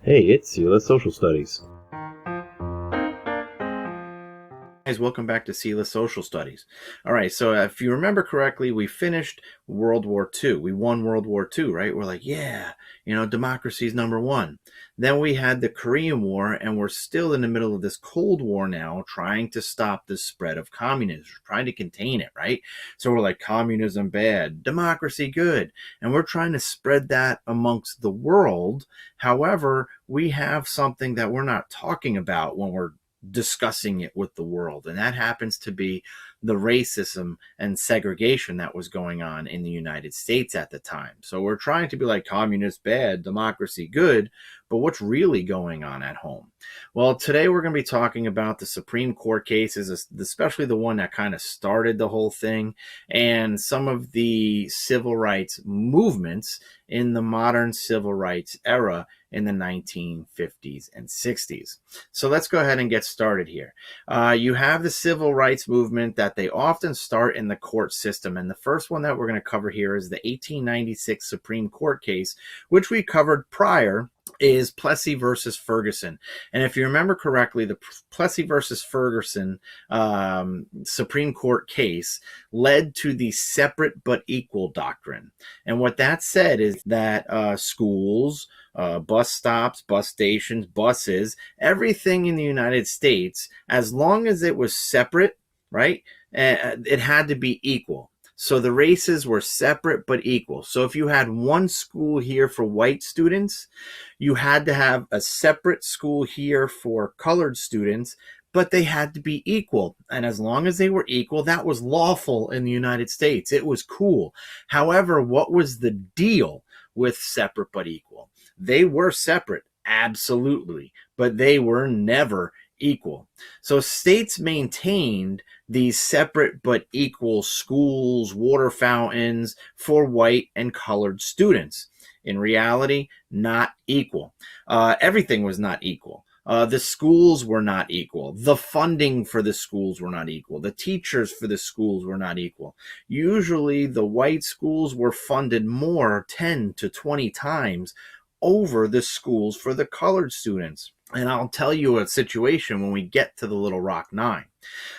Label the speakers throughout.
Speaker 1: Hey, it's Sela Social Studies.
Speaker 2: Guys, welcome back to Sela Social Studies. All right, so if you remember correctly, we finished World War II. We won World War II, right? We're like, yeah, democracy is number one. Then we had the Korean War, and we're still in the middle of this Cold War now, trying to stop the spread of communism, trying to contain it, right? So we're like, communism bad, democracy good, and we're trying to spread that amongst the world. However, we have something that we're not talking about when we're discussing it with the world, and that happens to be the racism and segregation that was going on in the United States at the time. So we're trying to be like, communist bad, democracy good, but what's really going on at home? Well, today we're going to be talking about the Supreme Court cases, especially the one that kind of started the whole thing, and some of the civil rights movements in the modern civil rights era in the 1950s and 60s. So let's go ahead and get started here. You have the civil rights movement that they often start in the court system. And the first one that we're going to cover here is the 1896 Supreme Court case, which we covered prior, is Plessy versus Ferguson. And if you remember correctly, the Plessy versus Ferguson Supreme Court case led to the separate but equal doctrine. And what that said is that schools, bus stops, bus stations, buses, everything in the United States, as long as it was separate, right, it had to be equal. So the races were separate but equal. So if you had one school here for white students, you had to have a separate school here for colored students, but they had to be equal. And as long as they were equal, that was lawful in the United States. It was cool. However, what was the deal with separate but equal? They were separate, absolutely, but they were never equal. So states maintained these separate but equal schools, water fountains for white and colored students. In reality, not equal. Everything was not equal. The schools were not equal. The funding for the schools were not equal. The teachers for the schools were not equal. Usually the white schools were funded more, 10 to 20 times over the schools for the colored students. And I'll tell you a situation when we get to the Little Rock Nine.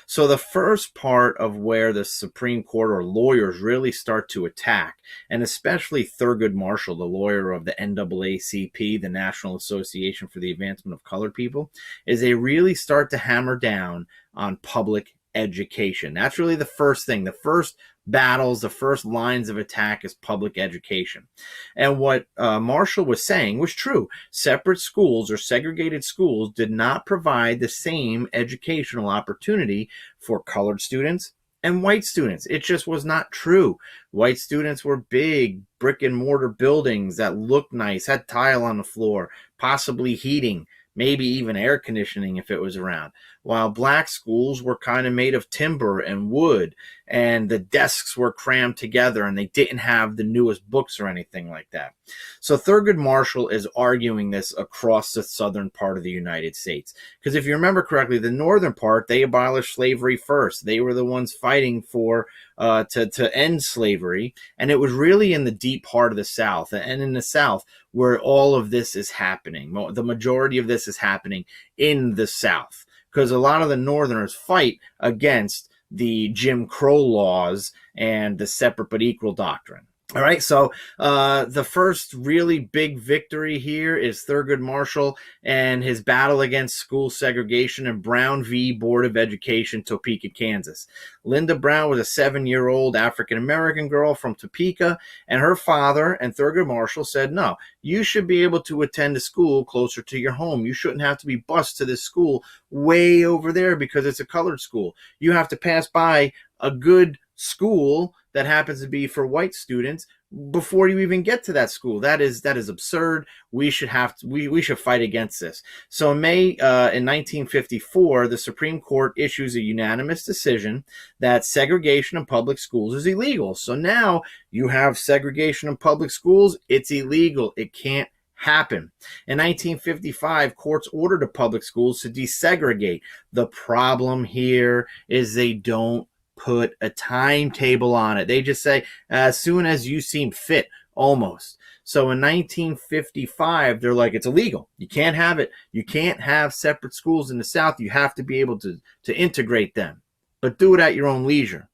Speaker 2: So the first part of where the Supreme Court or lawyers really start to attack, and especially Thurgood Marshall, the lawyer of the NAACP, the National Association for the Advancement of Colored People, is they really start to hammer down on public education. That's really the first thing. The first battles, the first lines of attack is public education. And what Marshall was saying was true. Separate schools or segregated schools did not provide the same educational opportunity for colored students and white students. It just was not true. White students were big brick and mortar buildings that looked nice, had tile on the floor, possibly heating, maybe even air conditioning if it was around, while black schools were kind of made of timber and wood, and the desks were crammed together, and they didn't have the newest books or anything like that. So Thurgood Marshall is arguing this across the southern part of the United States. Because if you remember correctly, the northern part, they abolished slavery first. They were the ones fighting for to end slavery, and it was really in the deep heart of the South, and in the South where all of this is happening. The majority of this is happening in the South, because a lot of the Northerners fight against the Jim Crow laws and the separate but equal doctrine. All right, so the first really big victory here is Thurgood Marshall and his battle against school segregation in Brown v. Board of Education, Topeka, Kansas. Linda Brown was a 7-year-old African-American girl from Topeka, and her father and Thurgood Marshall said, no, you should be able to attend a school closer to your home. You shouldn't have to be bused to this school way over there because it's a colored school. You have to pass by a good school that happens to be for white students before you even get to that school. That is absurd. We should fight against this. So in May in 1954, the Supreme Court issues a unanimous decision that segregation in public schools is illegal. So now you have segregation in public schools. It's illegal. It can't happen. In 1955, courts ordered the public schools to desegregate. The problem here is they don't put a timetable on it. They just say, as soon as you seem fit, almost. So in 1955, they're like, it's illegal. You can't have it. You can't have separate schools in the South. You have to be able to integrate them, but do it at your own leisure.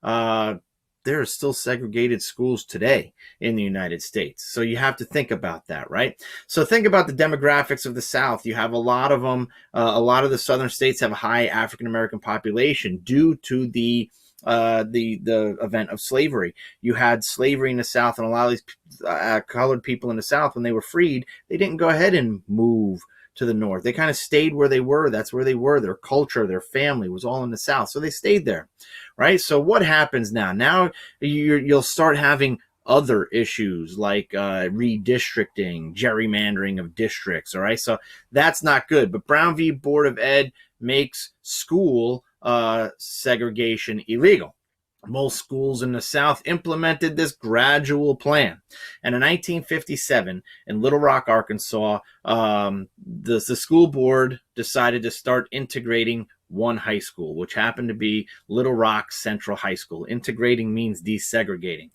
Speaker 2: There are still segregated schools today in the United States. So you have to think about that, right? So think about the demographics of the South. You have a lot of them. A lot of the southern states have a high African-American population due to the event of slavery. You had slavery in the South, and a lot of these colored people in the South, when they were freed, they didn't go ahead and move to the North. They kind of stayed where they were. That's where they were. Their culture, their family was all in the South. So they stayed there, right? So what happens now? Now you'll start having other issues like redistricting, gerrymandering of districts, all right? So that's not good. But Brown v. Board of Ed makes school segregation illegal. Most schools in the South implemented this gradual plan. And in 1957, in Little Rock, Arkansas, the school board decided to start integrating one high school, which happened to be Little Rock Central High School. Integrating means desegregating.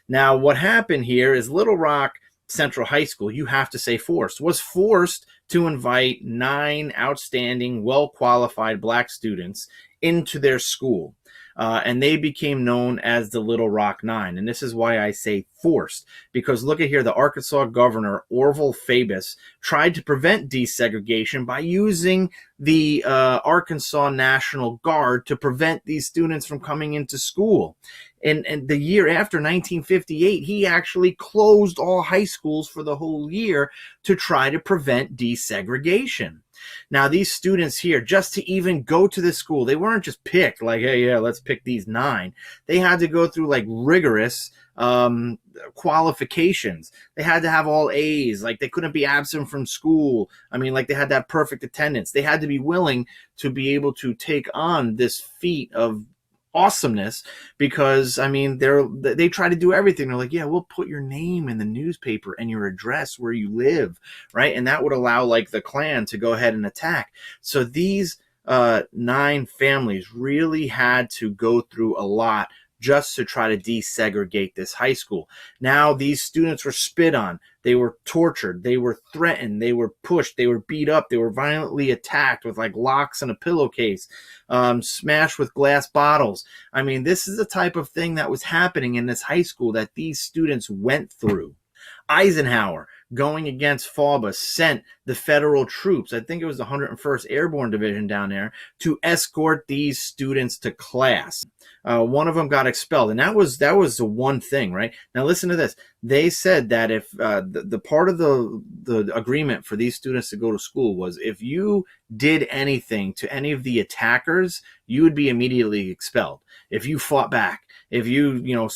Speaker 2: Now, what happened here is Little Rock Central High School, you have to say forced, was forced to invite 9 outstanding, well-qualified black students into their school. And they became known as the Little Rock Nine. And this is why I say forced, because look at here, the Arkansas governor, Orville Fabus, tried to prevent desegregation by using the Arkansas National Guard to prevent these students from coming into school. And the year after, 1958, he actually closed all high schools for the whole year to try to prevent desegregation. Now, these students here, just to even go to this school, they weren't just picked like, hey, yeah, let's pick these 9. They had to go through like rigorous qualifications. They had to have all A's. Like, they couldn't be absent from school. I mean, like, they had to have perfect attendance. They had to be willing to be able to take on this feat of awesomeness, because I mean they try to do everything. They're like, yeah, we'll put your name in the newspaper and your address where you live, right? And that would allow like the Klan to go ahead and attack. So these 9 families really had to go through a lot just to try to desegregate this high school. Now these students were spit on, they were tortured, they were threatened, they were pushed, they were beat up, they were violently attacked with like locks and a pillowcase, smashed with glass bottles. I mean, this is the type of thing that was happening in this high school that these students went through. Eisenhower, going against FAUBA, sent the federal troops, I think it was the 101st Airborne Division down there, to escort these students to class. One of them got expelled, and that was the one thing, right? Now listen to this. They said that if the part of the agreement for these students to go to school was if you did anything to any of the attackers, you would be immediately expelled. If you fought back, if you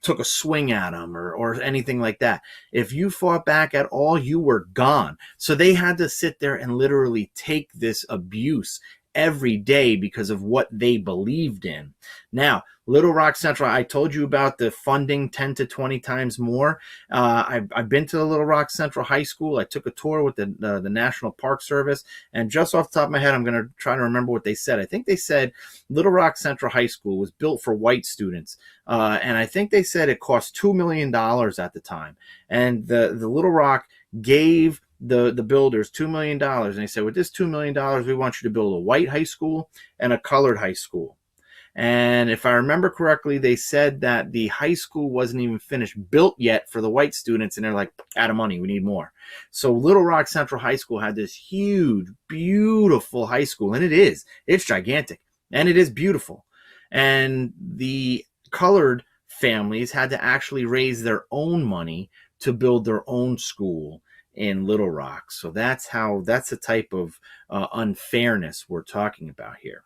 Speaker 2: took a swing at them or anything like that, if you fought back at all, you were gone. So they had to sit there and literally take this abuse every day because of what they believed in. Now, Little Rock Central, I told you about the funding 10 to 20 times more. I've been to the Little Rock Central High School. I took a tour with the National Park Service, and just off the top of my head, I'm going to try to remember what they said. I think they said Little Rock Central High School was built for white students, and I think they said it cost $2 million at the time. And the Little Rock gave the builders $2 million, and they said, with this $2 million, we want you to build a white high school and a colored high school. And if I remember correctly, they said that the high school wasn't even finished built yet for the white students, and they're like, out of money, we need more. So Little Rock Central High School had this huge, beautiful high school, and it's gigantic, and it is beautiful. And the colored families had to actually raise their own money to build their own school in Little Rock. So that's the type of unfairness we're talking about here.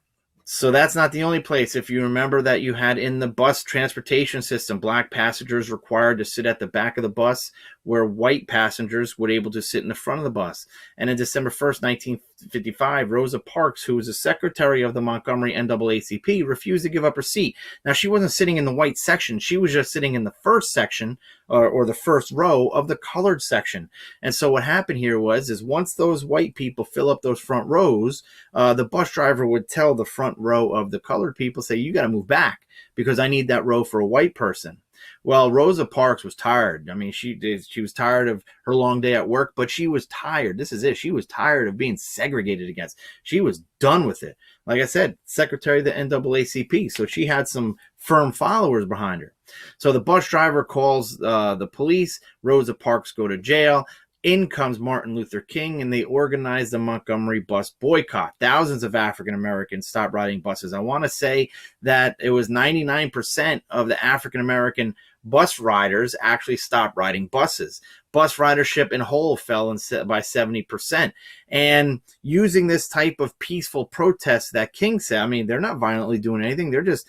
Speaker 2: So that's not the only place. If you remember that you had in the bus transportation system, black passengers required to sit at the back of the bus, where white passengers would able to sit in the front of the bus. And on December 1st, 1955, Rosa Parks, who was the secretary of the Montgomery NAACP, refused to give up her seat. Now, she wasn't sitting in the white section. She was just sitting in the first section or the first row of the colored section. And so what happened here is once those white people fill up those front rows, the bus driver would tell the front row of the colored people, say, you got to move back because I need that row for a white person. Well, Rosa Parks was tired. I mean, she was tired of her long day at work, but she was tired. This is it. She was tired of being segregated against. She was done with it. Like I said, secretary of the NAACP. So she had some firm followers behind her. So the bus driver calls the police. Rosa Parks go to jail. In comes Martin Luther King, and they organized the Montgomery Bus boycott. Thousands of African Americans stopped riding buses. I want to say that it was 99% of the African American bus riders actually stopped riding buses. Bus ridership in whole fell by 70%. And using this type of peaceful protest that King said, I mean, they're not violently doing anything. They're just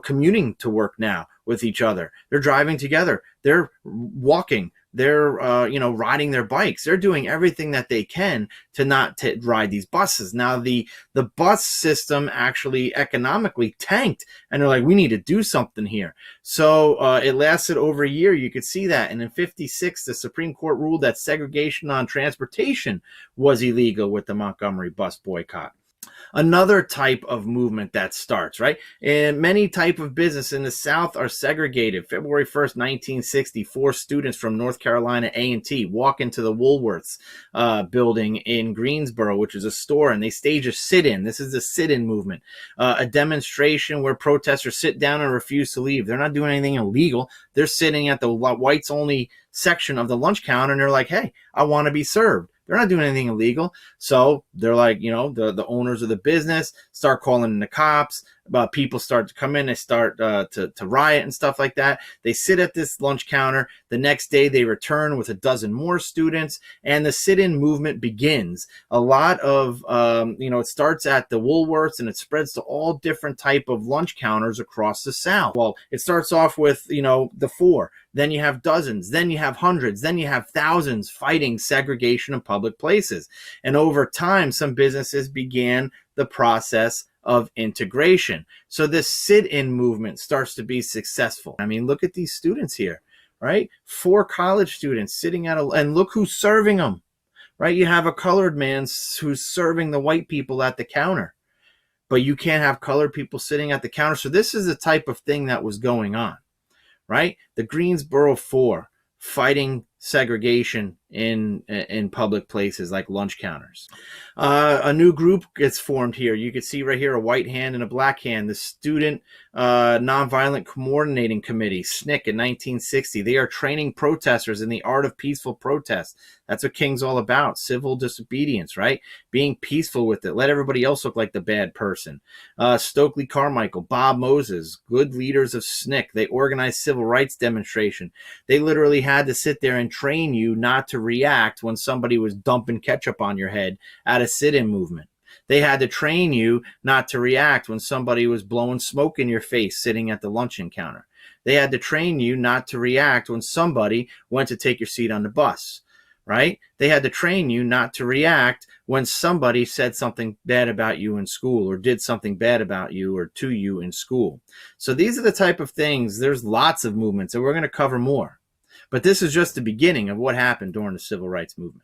Speaker 2: commuting to work now with each other. They're driving together. They're walking. They're, riding their bikes. They're doing everything that they can to not ride these buses. Now, the bus system actually economically tanked, and they're like, we need to do something here. So it lasted over a year. You could see that. And in 1956, the Supreme Court ruled that segregation on transportation was illegal with the Montgomery bus boycott. Another type of movement that starts, right? And many type of business in the South are segregated. February 1st, 1960, 4 students from North Carolina A&T walk into the Woolworths building in Greensboro, which is a store, and they stage a sit-in. This is the sit-in movement, a demonstration where protesters sit down and refuse to leave. They're not doing anything illegal. They're sitting at the whites-only section of the lunch counter, and they're like, hey, I want to be served. They're not doing anything illegal. So they're like, the owners of the business start calling in the cops. People start to come in. They start to riot and stuff like that. They sit at this lunch counter. The next day they return with a dozen more students, and the sit-in movement begins. A lot of, it starts at the Woolworths, and it spreads to all different type of lunch counters across the South. Well, it starts off with, the 4. Then you have dozens. Then you have hundreds. Then you have thousands fighting segregation in public places. And over time, some businesses began the process of integration. So this sit-in movement starts to be successful. I mean, look at these students here, right? 4 college students sitting and look who's serving them, right? You have a colored man who's serving the white people at the counter, but you can't have colored people sitting at the counter. So this is the type of thing that was going on, right? The Greensboro 4 fighting segregation in public places like lunch counters. A new group gets formed here. You can see right here a white hand and a black hand. The Student Nonviolent Coordinating Committee, Snick, in 1960. They are training protesters in the art of peaceful protest. That's what King's all about. Civil disobedience, right? Being peaceful with it. Let everybody else look like the bad person. Stokely Carmichael, Bob Moses, good leaders of Snick. They organized civil rights demonstration. They literally had to sit there and train you not to react when somebody was dumping ketchup on your head at a sit-in movement. They had to train you not to react when somebody was blowing smoke in your face sitting at the luncheon counter. They had to train you not to react when somebody went to take your seat on the bus, right? They had to train you not to react when somebody said something bad about you in school or did something bad about you or to you in school. So these are the type of things. There's lots of movements, and we're going to cover more. But this is just the beginning of what happened during the Civil Rights Movement.